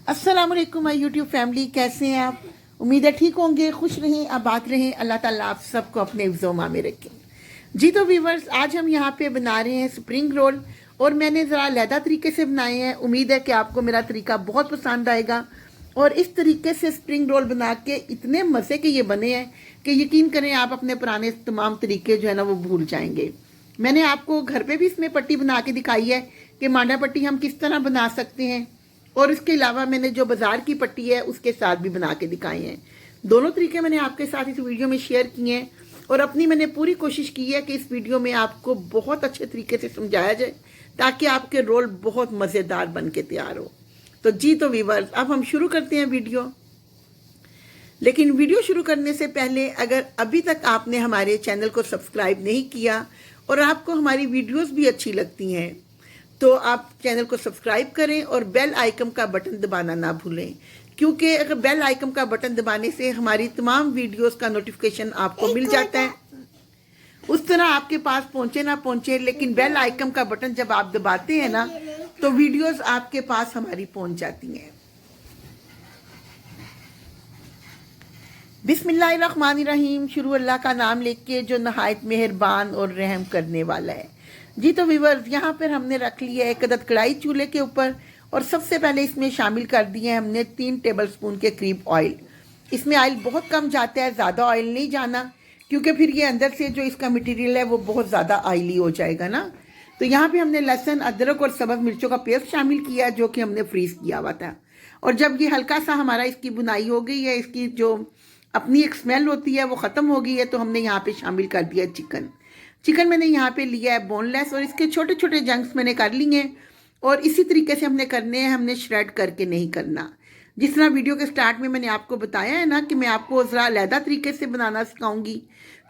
अस्सलाम वालेकुम my YouTube family, कैसे हैं आप? उम्मीद है ठीक होंगे, खुश रहें, आबाद रहें। अल्लाह ताला आप सबको अपने हिफ्ज़-ओ-मा में रखें। जी तो व्यूवर्स, आज हम यहाँ पे बना रहे हैं स्प्रिंग रोल और मैंने ज़रा अलहदा तरीके से बनाए हैं। उम्मीद है कि आपको मेरा तरीका बहुत पसंद आएगा। और इस तरीके से स्प्रिंग रोल बना के इतने मज़े के ये बने हैं कि यकीन करें आप अपने पुराने तमाम तरीके जो है ना वो भूल जाएंगे। मैंने आपको घर पे भी इसमें पट्टी बना के दिखाई है कि मांडा पट्टी हम किस तरह बना सकते हैं, और इसके अलावा मैंने जो बाज़ार की पट्टी है उसके साथ भी बना के दिखाए हैं। दोनों तरीके मैंने आपके साथ इस वीडियो में शेयर किए हैं और अपनी मैंने पूरी कोशिश की है कि इस वीडियो में आपको बहुत अच्छे तरीके से समझाया जाए ताकि आपके रोल बहुत मज़ेदार बन के तैयार हो। तो जी तो व्यूअर्स, अब हम शुरू करते हैं वीडियो। लेकिन वीडियो शुरू करने से पहले अगर अभी तक आपने हमारे चैनल को सब्सक्राइब नहीं किया और आपको हमारी वीडियोस भी अच्छी लगती हैं तो आप चैनल को सब्सक्राइब करें और बेल आइकन का बटन दबाना ना भूलें, क्योंकि अगर बेल आइकन का बटन दबाने से हमारी तमाम वीडियोस का नोटिफिकेशन आपको मिल जाता है। उस तरह आपके पास पहुंचे ना पहुंचे, लेकिन बेल आइकन का बटन जब आप दबाते हैं ना तो वीडियोस आपके पास हमारी पहुंच जाती हैं। बिस्मिल्लाहिर्रहमानिर्रहीम, शुरू अल्लाह का नाम लेके जो नहायत मेहरबान और रहम करने वाला है। जी तो व्यूअर्स, यहाँ पर हमने रख लिया एक अदद कढ़ाई चूल्हे के ऊपर और सबसे पहले इसमें शामिल कर दिए हैं हमने 3 टेबलस्पून के करीब ऑयल। इसमें ऑयल बहुत कम जाता है, ज़्यादा ऑयल नहीं जाना, क्योंकि फिर ये अंदर से जो इसका मटेरियल है वो बहुत ज़्यादा ऑयली हो जाएगा ना। तो यहाँ पे हमने लहसुन, अदरक और सब्ज़ मिर्चों का पेस्ट शामिल किया जो कि हमने फ्रीज़ किया हुआ था। और जब ये हल्का सा हमारा इसकी बुनाई हो गई है, इसकी जो अपनी एक स्मेल होती है वो ख़त्म हो गई है, तो हमने यहाँ पे शामिल कर दिया चिकन। चिकन मैंने यहाँ पे लिया है बोनलेस और इसके छोटे छोटे जंक्स मैंने कर लिए हैं। और इसी तरीके से हमने करने हैं, हमने श्रेड करके नहीं करना। जिस तरह वीडियो के स्टार्ट में मैंने आपको बताया है ना कि मैं आपको ज़रा अलहदा तरीके से बनाना सिखाऊंगी,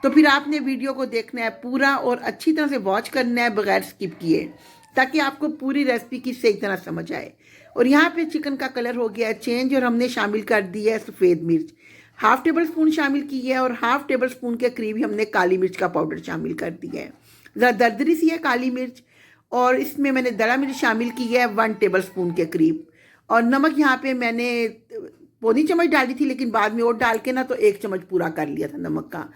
तो फिर आपने वीडियो को देखना है पूरा और अच्छी तरह से वॉच करना है बगैर स्किप किए, ताकि आपको पूरी रेसिपी की सही तरह समझ आए। और यहाँ पे चिकन का कलर हो गया है चेंज और हमने शामिल कर दिया है सफ़ेद मिर्च, हाफ टेबल स्पून शामिल की है और हाफ टेबल स्पून के करीब ही हमने काली मिर्च का पाउडर शामिल कर दिया है। ज़रा दरदरी सी है काली मिर्च। और इसमें मैंने दड़ा मिर्च शामिल की है 1 टेबल स्पून के करीब। और नमक यहाँ पे मैंने पौनी चम्मच डाली थी, लेकिन बाद में और डाल के ना तो 1 चम्मच पूरा कर लिया था नमक का।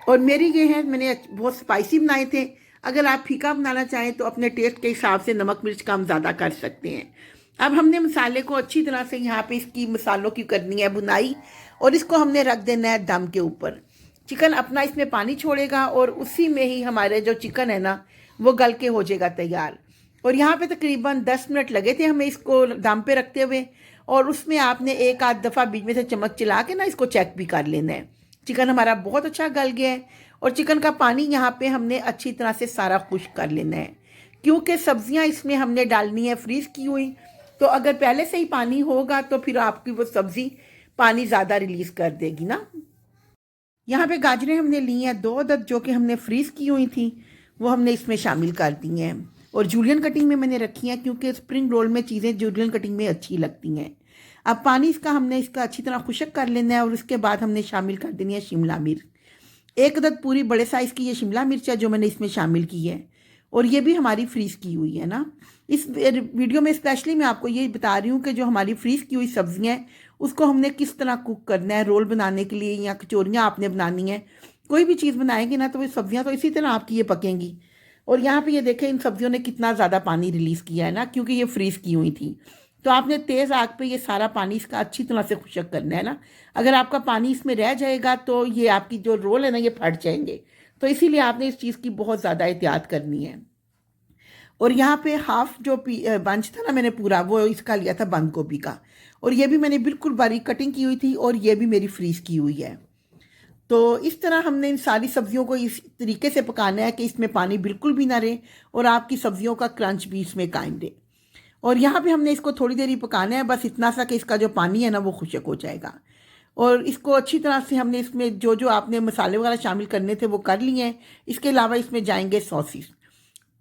और मेरी ये है, मैंने बहुत स्पाइसी बनाए थे। अगर आप फीका बनाना चाहें तो अपने टेस्ट के हिसाब से नमक मिर्च कम ज़्यादा कर सकते हैं। अब हमने मसाले को अच्छी तरह से यहाँ पे इसकी मसालों की करनी है बुनाई और इसको हमने रख देना है दम के ऊपर। चिकन अपना इसमें पानी छोड़ेगा और उसी में ही हमारे जो चिकन है ना वो गल के हो जाएगा तैयार। और यहाँ पे तकरीबन 10 मिनट लगे थे हमें इसको दम पे रखते हुए, और उसमें आपने एक आध दफ़ा बीच में से चम्मच चला के ना इसको चेक भी कर लेना है। चिकन हमारा बहुत अच्छा गल गया है और चिकन का पानी यहाँ पे हमने अच्छी तरह से सारा खुश्क कर लेना है, क्योंकि सब्जियाँ इसमें हमने डालनी है फ्रीज़ की हुई। तो अगर पहले से ही पानी होगा तो फिर आपकी वो सब्ज़ी पानी ज़्यादा रिलीज़ कर देगी ना। यहाँ पे गाजरें हमने ली हैं 2 अदद जो कि हमने फ्रीज़ की हुई थी, वो हमने इसमें शामिल कर दी हैं। और जूलियन कटिंग में मैंने रखी हैं क्योंकि स्प्रिंग रोल में चीज़ें जूलियन कटिंग में अच्छी लगती हैं। अब पानी इसका हमने इसका अच्छी तरह खुश्क कर लेना है और उसके बाद हमने शामिल कर देनी है शिमला मिर्च। 1 अदद पूरी बड़े साइज़ की ये शिमला मिर्च है जो मैंने इसमें शामिल की है, और ये भी हमारी फ्रीज़ की हुई है ना। इस वीडियो में स्पेशली मैं आपको ये बता रही हूँ कि जो हमारी फ्रीज़ की हुई सब्जियाँ हैं उसको हमने किस तरह कुक करना है रोल बनाने के लिए, या कचौरियाँ आपने बनानी है, कोई भी चीज़ बनाएंगे ना तो वो सब्जियाँ तो इसी तरह आपकी ये पकेंगी। और यहाँ पे ये देखें इन सब्जियों ने कितना ज़्यादा पानी रिलीज़ किया है ना, क्योंकि ये फ्रीज़ की हुई थी। तो आपने तेज़ आग पे ये सारा पानी इसका अच्छी तरह से खुश्क करना है ना। अगर आपका पानी इसमें रह जाएगा तो ये आपकी जो रोल है ना ये फट जाएंगे, तो इसीलिए आपने इस चीज़ की बहुत ज़्यादा एहतियात करनी है। और यहाँ पे हाफ जो बंच था ना मैंने पूरा वो इसका लिया था बंद गोभी का, और ये भी मैंने बिल्कुल बारीक कटिंग की हुई थी और ये भी मेरी फ्रीज़ की हुई है। तो इस तरह हमने इन सारी सब्जियों को इस तरीके से पकाना है कि इसमें पानी बिल्कुल भी ना रहे और आपकी सब्जियों का क्रंच भी इसमें कायम रहे। और यहाँ पे हमने इसको थोड़ी देर ही पकाना है, बस इतना सा कि इसका जो पानी है ना वो खुश्क हो जाएगा। और इसको अच्छी तरह से हमने इसमें जो जो आपने मसाले वगैरह शामिल करने थे वो कर लिए हैं। इसके अलावा इसमें जाएंगे सॉसेस।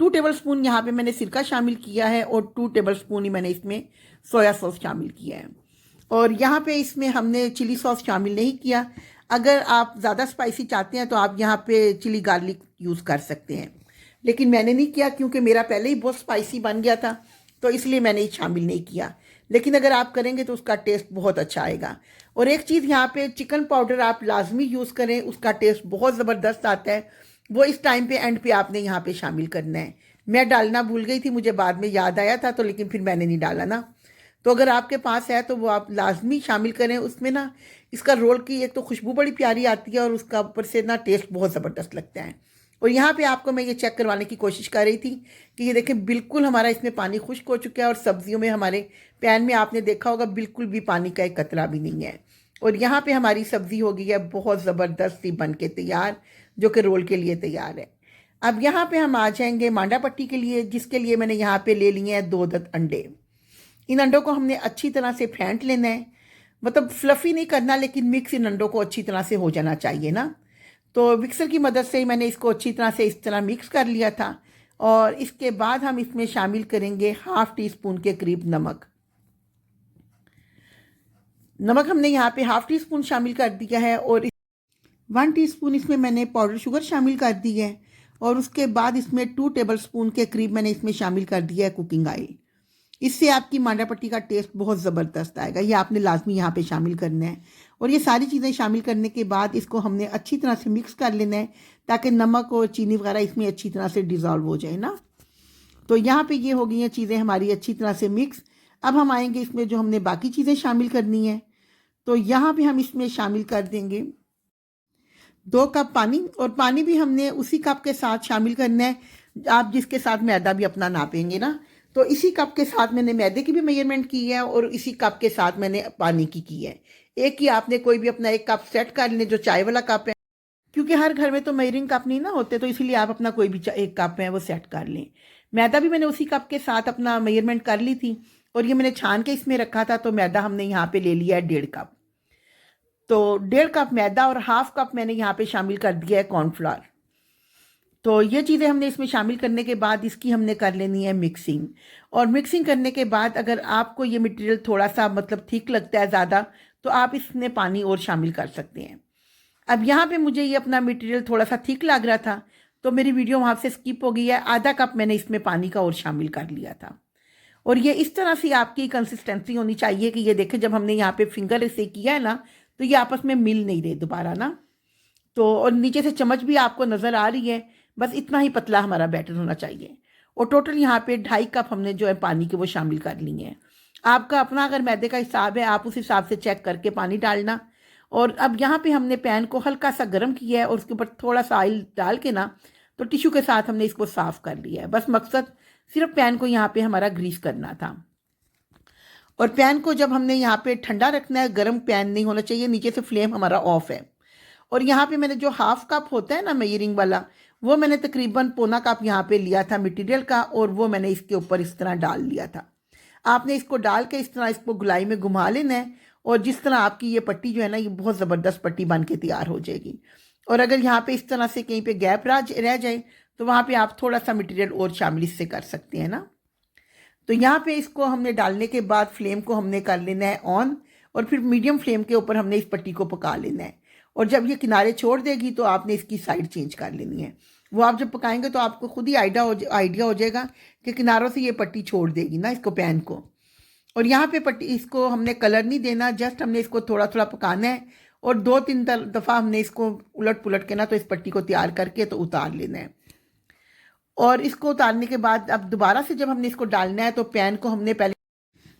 2 टेबल स्पून यहाँ पे मैंने सिरका शामिल किया है और 2 टेबल स्पून ही मैंने इसमें सोया सॉस शामिल किया है। और यहाँ पे इसमें हमने चिली सॉस शामिल नहीं किया। अगर आप ज़्यादा स्पाइसी चाहते हैं तो आप यहाँ पे चिली गार्लिक यूज़ कर सकते हैं, लेकिन मैंने नहीं किया क्योंकि मेरा पहले ही बहुत स्पाइसी बन गया था। तो इसलिए मैंने ये शामिल नहीं किया। लेकिन अगर आप करेंगे तो उसका टेस्ट बहुत अच्छा आएगा। और एक चीज़ यहाँ पे, चिकन पाउडर आप लाजमी यूज़ करें, उसका टेस्ट बहुत ज़बरदस्त आता है। वो इस टाइम पे एंड पे आपने यहाँ पे शामिल करना है। मैं डालना भूल गई थी, मुझे बाद में याद आया था, तो लेकिन फिर मैंने नहीं डाला ना। तो अगर आपके पास है तो वो आप लाजमी शामिल करें उसमें ना। इसका रोल की एक तो खुशबू बड़ी प्यारी आती है और उसका ऊपर से ना टेस्ट बहुत ज़बरदस्त लगता है। और यहाँ पे आपको मैं ये चेक करवाने की कोशिश कर रही थी कि ये देखें बिल्कुल हमारा इसमें पानी खुश्क हो चुका है, और सब्जियों में हमारे पैन में आपने देखा होगा बिल्कुल भी पानी का एक कतरा भी नहीं है। और यहाँ पे हमारी सब्ज़ी हो गई है बहुत ज़बरदस्त सी बन के तैयार, जो कि रोल के लिए तैयार है। अब यहाँ पे हम आ जाएंगे मांडा पट्टी के लिए, जिसके लिए मैंने यहाँ पे ले लिए हैं 2 अंडे। इन अंडों को हमने अच्छी तरह से फेंट लेना है, मतलब फ्लफ़ी नहीं करना, लेकिन मिक्स इन अंडों को अच्छी तरह से हो जाना चाहिए ना। तो मिक्सर की मदद से ही मैंने इसको अच्छी तरह से इस तरह मिक्स कर लिया था। और इसके बाद हम इसमें शामिल करेंगे ½ टीस्पून के करीब नमक। नमक हमने यहाँ पे ½ टीस्पून शामिल कर दिया है। और 1 टीस्पून इसमें मैंने पाउडर शुगर शामिल कर दी है। और उसके बाद इसमें 2 टेबलस्पून के करीब मैंने इसमें शामिल कर दिया है कुकिंग ऑयल। इससे आपकी मांडा पट्टी का टेस्ट बहुत ज़बरदस्त आएगा। ये आपने लाजमी यहाँ पे शामिल करना है। और ये सारी चीज़ें शामिल करने के बाद इसको हमने अच्छी तरह से मिक्स कर लेना है, ताकि नमक और चीनी वगैरह इसमें अच्छी तरह से डिज़ोल्व हो जाए ना। तो यहाँ पे ये हो गई हैं चीज़ें हमारी अच्छी तरह से मिक्स। अब हम आएंगे इसमें जो हमने बाकी चीज़ें शामिल करनी है। तो यहाँ पे हम इसमें शामिल कर देंगे 2 कप पानी। और पानी भी हमने उसी कप के साथ शामिल करना है, आप जिसके साथ मैदा भी अपना नापेंगे ना। तो इसी कप के साथ मैंने मैदे की भी मेजरमेंट की है, और इसी कप के साथ मैंने पानी की है। एक ही आपने कोई भी अपना एक कप सेट कर लें, जो चाय वाला कप है, क्योंकि हर घर में तो मेजरिंग कप नहीं ना होते, तो इसलिए आप अपना कोई भी एक कप है वो सेट कर लें। मैदा भी मैंने उसी कप के साथ अपना मेजरमेंट कर ली थी, और ये मैंने छान के इसमें रखा था। तो मैदा हमने यहाँ पे ले लिया है 1.5 कप। तो 1.5 कप मैदा और ½ कप मैंने यहाँ पे शामिल कर दिया है कॉर्नफ्लावर। तो ये चीज़ें हमने इसमें शामिल करने के बाद इसकी हमने कर लेनी है मिक्सिंग। और मिक्सिंग करने के बाद अगर आपको ये मटेरियल थोड़ा सा मतलब ठीक लगता है ज़्यादा, तो आप इसमें पानी और शामिल कर सकते हैं। अब यहाँ पे मुझे ये अपना मटेरियल थोड़ा सा ठीक लग रहा था, तो मेरी वीडियो वहाँ से स्किप हो गई है। ½ कप मैंने इसमें पानी का और शामिल कर लिया था। और ये इस तरह से आपकी कंसिस्टेंसी होनी चाहिए कि ये देखें, जब हमने यहाँ पे फिंगर से किया है ना, तो ये आपस में मिल नहीं रहे दोबारा ना। तो और नीचे से चम्मच भी आपको नज़र आ रही है, बस इतना ही पतला हमारा बैटर होना चाहिए। और टोटल यहाँ पे 2.5 कप हमने जो है पानी के वो शामिल कर लिए हैं। आपका अपना अगर मैदे का हिसाब है, आप उस हिसाब से चेक करके पानी डालना। और अब यहाँ पे हमने पैन को हल्का सा गर्म किया है, और उसके ऊपर थोड़ा सा ऑयल डाल के ना, तो टिश्यू के साथ हमने इसको साफ़ कर लिया है। बस मकसद सिर्फ पैन को यहाँ पे हमारा ग्रीस करना था। और पैन को जब हमने यहाँ पे ठंडा रखना है, गर्म पैन नहीं होना चाहिए, नीचे से फ्लेम हमारा ऑफ है। और यहाँ पे मैंने जो ½ कप होता है ना मेजरिंग वाला, वो मैंने तकरीबन पौना कप यहाँ पे लिया था मटेरियल का, और वो मैंने इसके ऊपर इस तरह डाल लिया था। आपने इसको डाल के इस तरह इसको गुलाई में घुमा लेना है, और जिस तरह आपकी ये पट्टी जो है ना, ये बहुत ज़बरदस्त पट्टी बन के तैयार हो जाएगी। और अगर यहाँ पे इस तरह से कहीं पे गैप रह जाए, तो वहाँ पे आप थोड़ा सा मटेरियल और शामिल इससे कर सकते हैं ना। तो यहाँ पे इसको हमने डालने के बाद फ्लेम को हमने कर लेना है ऑन, और फिर मीडियम फ्लेम के ऊपर हमने इस पट्टी को पका लेना है। और जब ये किनारे छोड़ देगी, तो आपने इसकी साइड चेंज कर लेनी है। वो आप जब पकाएंगे तो आपको खुद ही आइडिया हो जाएगा कि किनारों से ये पट्टी छोड़ देगी ना इसको, पैन को। और यहाँ पे पट्टी इसको हमने कलर नहीं देना, जस्ट हमने इसको थोड़ा थोड़ा पकाना है। और 2-3 दफ़ा हमने इसको उलट पुलट के ना, तो इस पट्टी को तैयार करके तो उतार लेना है। और इसको उतारने के बाद अब दोबारा से जब हमने इसको डालना है, तो पैन को हमने पहले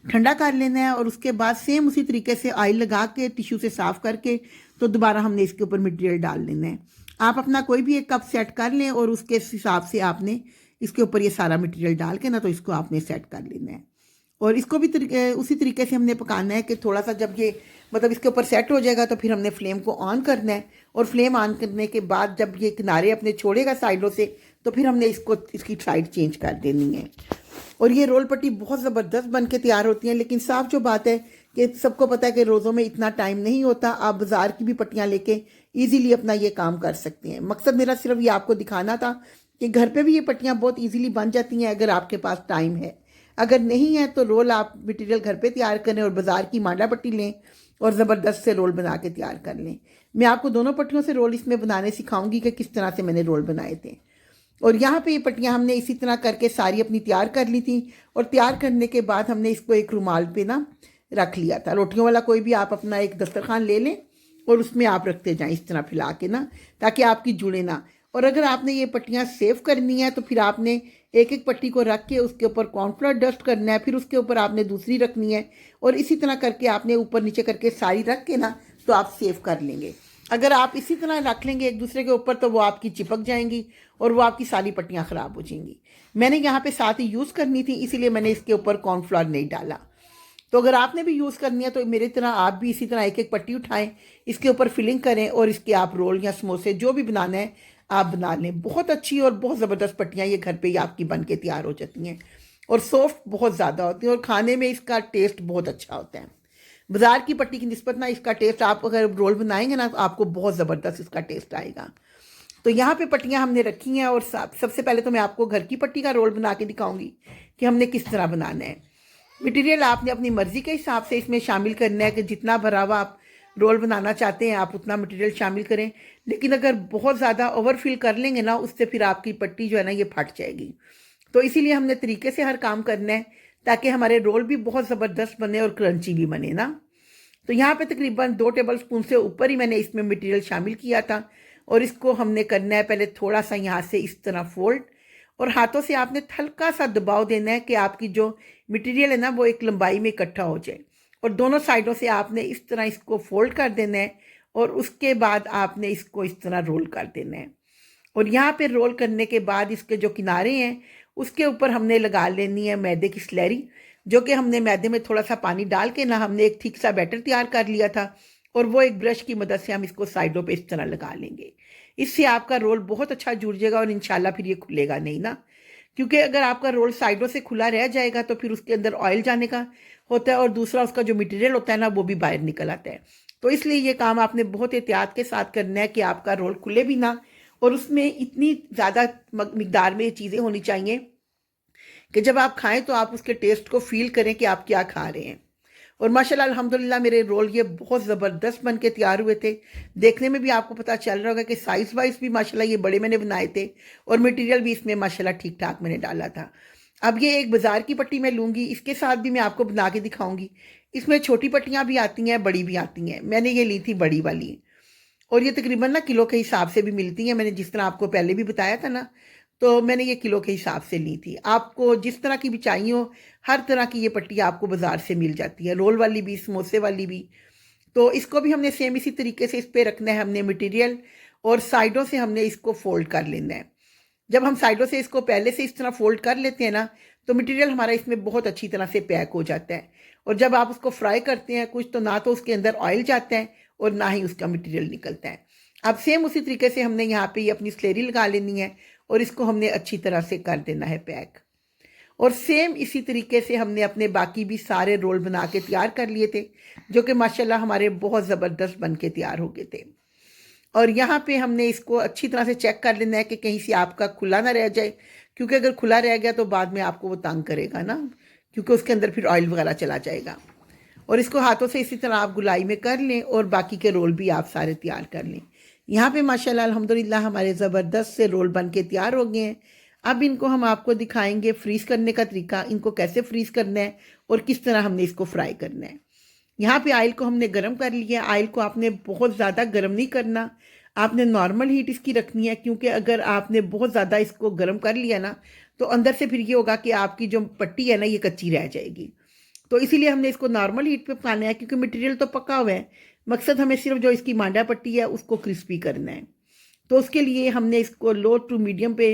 ठंडा कर लेना है, और उसके बाद सेम उसी तरीके से ऑयल लगा के टिश्यू से साफ़ करके, तो दोबारा हमने इसके ऊपर मटेरियल डाल लेना है। आप अपना कोई भी एक कप सेट कर लें, और उसके हिसाब से आपने इसके ऊपर ये सारा मटेरियल डाल के ना, तो इसको आपने सेट कर लेना है। और इसको भी उसी तरीके से हमने पकाना है कि थोड़ा सा जब ये मतलब इसके ऊपर सेट हो जाएगा, तो फिर हमने फ्लेम को ऑन करना है। और फ्लेम ऑन करने के बाद जब ये किनारे अपने छोड़ेगा साइडों से, तो फिर हमने इसकी साइड चेंज कर देनी है। और ये रोल पट्टी बहुत ज़बरदस्त बन के तैयार होती हैं। लेकिन साफ जो बात है कि सबको पता है कि रोज़ों में इतना टाइम नहीं होता, आप बाज़ार की भी पट्टियाँ लेके ईज़िली अपना ये काम कर सकते हैं। मकसद मेरा सिर्फ ये आपको दिखाना था कि घर पे भी ये पट्टियाँ बहुत ईज़िली बन जाती हैं, अगर आपके पास टाइम है। अगर नहीं है तो रोल आप मटेरियल घर पे तैयार करें, और बाज़ार की मांडा पट्टी लें, और ज़बरदस्त से रोल बना के तैयार कर लें। मैं आपको दोनों पट्टियों से रोल इसमें बनाने सिखाऊंगी कि किस तरह से मैंने रोल बनाए थे। और यहाँ पे ये पट्टियाँ हमने इसी तरह करके सारी अपनी तैयार कर ली थी। और तैयार करने के बाद हमने इसको एक रुमाल पे ना रख लिया था। रोटियों वाला कोई भी आप अपना एक दस्तरखान ले लें और उसमें आप रखते जाएं इस तरह फैला के ना, ताकि आपकी जुड़े ना। और अगर आपने ये पट्टियाँ सेव करनी है तो फिर आपने एक एक पट्टी को रख के उसके ऊपर कॉर्नफ्लोर डस्ट करना है, फिर उसके ऊपर आपने दूसरी रखनी है, और इसी तरह करके आपने ऊपर नीचे करके सारी रख के ना तो आप सेव कर लेंगे। अगर आप इसी तरह रख लेंगे एक दूसरे के ऊपर तो वो आपकी चिपक जाएंगी और वो आपकी सारी पट्टियाँ ख़राब हो जाएंगी। मैंने यहाँ पे साथ ही यूज़ करनी थी, इसीलिए मैंने इसके ऊपर कॉर्नफ्लोर नहीं डाला। तो अगर आपने भी यूज़ करनी है तो मेरी तरह आप भी इसी तरह एक एक पट्टी उठाएं, इसके ऊपर फिलिंग करें और इसके आप रोल या समोसे जो भी बनाना है आप बना लें। बहुत अच्छी और बहुत ज़बरदस्त पट्टियाँ ये घर पे ही आपकी बन के तैयार हो जाती हैं और सॉफ्ट बहुत ज़्यादा होती हैं और खाने में इसका टेस्ट बहुत अच्छा होता है। बाज़ार की पट्टी की निस्बत ना इसका टेस्ट, आप अगर रोल बनाएंगे ना तो आपको बहुत ज़बरदस्त इसका टेस्ट आएगा। तो यहाँ पे पट्टियाँ हमने रखी हैं और सबसे पहले तो मैं आपको घर की पट्टी का रोल बना के दिखाऊंगी कि हमने किस तरह बनाना है। मटेरियल आपने अपनी मर्ज़ी के हिसाब से इसमें शामिल करना है कि जितना भरा हुआ आप रोल बनाना चाहते हैं आप उतना मटेरियल शामिल करें। लेकिन अगर बहुत ज़्यादा ओवरफिल कर लेंगे ना उससे फिर आपकी पट्टी जो है ना ये फट जाएगी। तो इसीलिए हमने तरीके से हर काम करना है ताकि हमारे रोल भी बहुत ज़बरदस्त बने और क्रंची भी बने ना। तो यहाँ पे तकरीबन 2 टेबल स्पून से ऊपर ही मैंने इसमें मटेरियल शामिल किया था और इसको हमने करना है पहले थोड़ा सा यहाँ से इस तरह फोल्ड, और हाथों से आपने हल्का सा दबाव देना है कि आपकी जो मटेरियल है ना वो एक लंबाई में इकट्ठा हो जाए, और दोनों साइडों से आपने इस तरह इसको फोल्ड कर देना है और उसके बाद आपने इसको इस तरह रोल कर देना है। और यहाँ पे रोल करने के बाद इसके जो किनारे हैं उसके ऊपर हमने लगा लेनी है मैदे की स्लैरी, जो कि हमने मैदे में थोड़ा सा पानी डाल के ना हमने एक थिक सा बैटर तैयार कर लिया था, और वो एक ब्रश की मदद से हम इसको साइडों पे इस तरह लगा लेंगे। इससे आपका रोल बहुत अच्छा जुड़ जाएगा और इंशाल्लाह फिर ये खुलेगा नहीं ना, क्योंकि अगर आपका रोल साइडों से खुला रह जाएगा तो फिर उसके अंदर ऑयल जाने का होता है और दूसरा उसका जो मटेरियल होता है ना वो भी बाहर निकल आता है। तो इसलिए ये काम आपने बहुत एहतियात के साथ करना है कि आपका रोल खुले भी ना, और उसमें इतनी ज़्यादा मिकदार में ये चीज़ें होनी चाहिए कि जब आप खाएं तो आप उसके टेस्ट को फील करें कि आप क्या खा रहे हैं। और माशाल्लाह अल्हम्दुलिल्लाह मेरे रोल ये बहुत ज़बरदस्त बन के तैयार हुए थे। देखने में भी आपको पता चल रहा होगा कि साइज़ वाइज भी माशाल्लाह ये बड़े मैंने बनाए थे और मटेरियल भी इसमें माशाल्लाह ठीक ठाक मैंने डाला था। अब ये एक बाज़ार की पट्टी मैं लूँगी, इसके साथ भी मैं आपको बना के दिखाऊँगी। इसमें छोटी पट्टियाँ भी आती हैं, बड़ी भी आती हैं। मैंने ये ली थी बड़ी वाली, और ये तकरीबन ना किलो के हिसाब से भी मिलती हैं। मैंने जिस तरह आपको पहले भी बताया था ना, तो मैंने ये किलो के हिसाब से ली थी। आपको जिस तरह की भी चाहिए हो हर तरह की ये पट्टी आपको बाज़ार से मिल जाती है, रोल वाली भी, समोसे वाली भी। तो इसको भी हमने सेम इसी तरीके से इस पर रखना है हमने मटेरियल, और साइडों से हमने इसको फोल्ड कर लेना है। जब हम साइडों से इसको पहले से इस तरह फोल्ड कर लेते हैं ना तो मटेरियल हमारा इसमें बहुत अच्छी तरह से पैक हो जाता है, और जब आप उसको फ्राई करते हैं कुछ तो ना तो उसके अंदर ऑयल जाता है और ना ही उसका मटेरियल निकलता है। अब सेम उसी तरीके से हमने यहाँ पे ये अपनी स्लेरी लगा लेनी है और इसको हमने अच्छी तरह से कर देना है पैक। और सेम इसी तरीके से हमने अपने बाकी भी सारे रोल बना के तैयार कर लिए थे, जो कि माशाल्लाह हमारे बहुत ज़बरदस्त बन के तैयार हो गए थे। और यहाँ पे हमने इसको अच्छी तरह से चेक कर लेना है कि कहीं से आपका खुला ना रह जाए, क्योंकि अगर खुला रह गया तो बाद में आपको वो तंग करेगा ना, क्योंकि उसके अंदर फिर ऑयल वगैरह चला जाएगा। और इसको हाथों से इसी तरह आप गुलाई में कर लें और बाकी के रोल भी आप सारे तैयार कर लें। यहाँ पे माशाल्लाह अल्हम्दुलिल्लाह हमारे ज़बरदस्त से रोल बन के तैयार हो गए हैं। अब इनको हम आपको दिखाएंगे फ्रीज़ करने का तरीका, इनको कैसे फ्रीज़ करना है और किस तरह हमने इसको फ्राई करना है। यहाँ पे ऑयल को हमने गर्म कर लिया। ऑयल को आपने बहुत ज़्यादा गर्म नहीं करना, आपने नॉर्मल हीट इसकी रखनी है, क्योंकि अगर आपने बहुत ज़्यादा इसको गर्म कर लिया ना तो अंदर से फिर ये होगा कि आपकी जो पट्टी है ना ये कच्ची रह जाएगी। तो इसीलिए हमने इसको नॉर्मल हीट पे पकाना है, क्योंकि मटेरियल तो पका हुआ है। मकसद हमें सिर्फ जो इसकी मांडा पट्टी है उसको क्रिस्पी करना है। तो उसके लिए हमने इसको लो टू मीडियम पे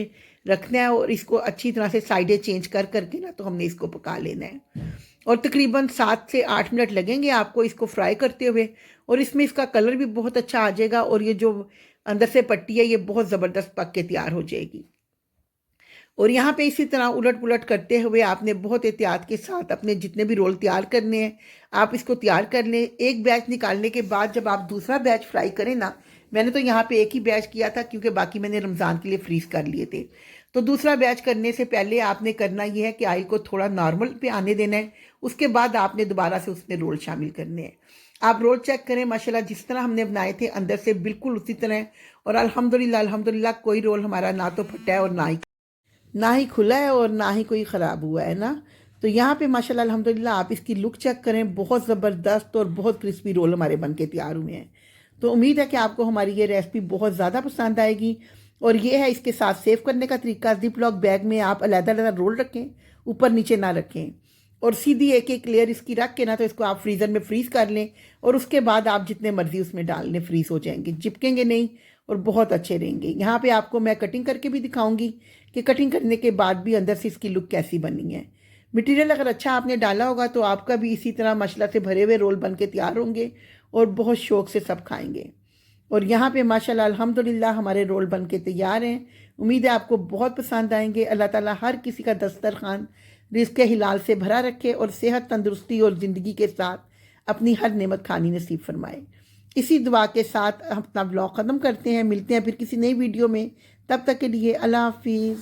रखना है और इसको अच्छी तरह से साइडें चेंज कर करके ना तो हमने इसको पका लेना है। और तकरीबन 7 से 8 मिनट लगेंगे आपको इसको फ्राई करते हुए, और इसमें इसका कलर भी बहुत अच्छा आ जाएगा और ये जो अंदर से पट्टी है ये बहुत ज़बरदस्त पक के तैयार हो जाएगी। और यहाँ पे इसी तरह उलट पुलट करते हुए आपने बहुत एहतियात के साथ अपने जितने भी रोल तैयार करने हैं आप इसको तैयार कर लें। एक बैच निकालने के बाद जब आप दूसरा बैच फ्राई करें ना, मैंने तो यहाँ पे एक ही बैच किया था क्योंकि बाकी मैंने रमज़ान के लिए फ्रीज़ कर लिए थे। तो दूसरा बैच करने से पहले आपने करना ये है कि ऑयल को थोड़ा नॉर्मल पे आने देना है, उसके बाद आपने दोबारा से उसमें रोल शामिल करने हैं। आप रोल चेक करें, माशाल्लाह जिस तरह हमने बनाए थे अंदर से बिल्कुल उसी तरह। और अल्हम्दुलिल्लाह अल्हम्दुलिल्लाह कोई रोल हमारा ना तो फटा है और ना ही खुला है और ना ही कोई ख़राब हुआ है ना। तो यहाँ पे माशाल्लाह अल्हम्दुलिल्लाह आप इसकी लुक चेक करें, बहुत ज़बरदस्त और बहुत क्रिस्पी रोल हमारे बन के तैयार हुए हैं। तो उम्मीद है कि आपको हमारी ये रेसिपी बहुत ज़्यादा पसंद आएगी। और ये है इसके साथ सेव करने का तरीका। जिप लॉक बैग में आप अलग-अलग रोल रखें, ऊपर नीचे ना रखें, और सीधी एक एक लेयर इसकी रख के ना तो इसको आप फ्रीज़र में फ्रीज़ कर लें। और उसके बाद आप जितने मर्जी उसमें डाल लें, फ्रीज़ हो जाएंगे, चिपकेंगे नहीं और बहुत अच्छे रहेंगे। यहाँ पे आपको मैं कटिंग करके भी दिखाऊंगी कि कटिंग करने के बाद भी अंदर से इसकी लुक कैसी बनी है। मटेरियल अगर अच्छा आपने डाला होगा तो आपका भी इसी तरह मसाला से भरे हुए रोल बन के तैयार होंगे और बहुत शौक से सब खाएंगे। और यहाँ पे माशाल्लाह अल्हम्दुलिल्लाह हमारे रोल बन के तैयार हैं। उम्मीद है आपको बहुत पसंद आएंगे। अल्लाह ताला हर किसी का दस्तरखान रिज़्क़ हिलाल से भरा रखे और सेहत, तंदुरुस्ती और ज़िंदगी के साथ अपनी हर नेमत खानी नसीब फरमाए। इसी दुआ के साथ हम अपना ब्लॉग ख़त्म करते हैं। मिलते हैं फिर किसी नई वीडियो में। तब तक के लिए अल्लाह हाफिज़।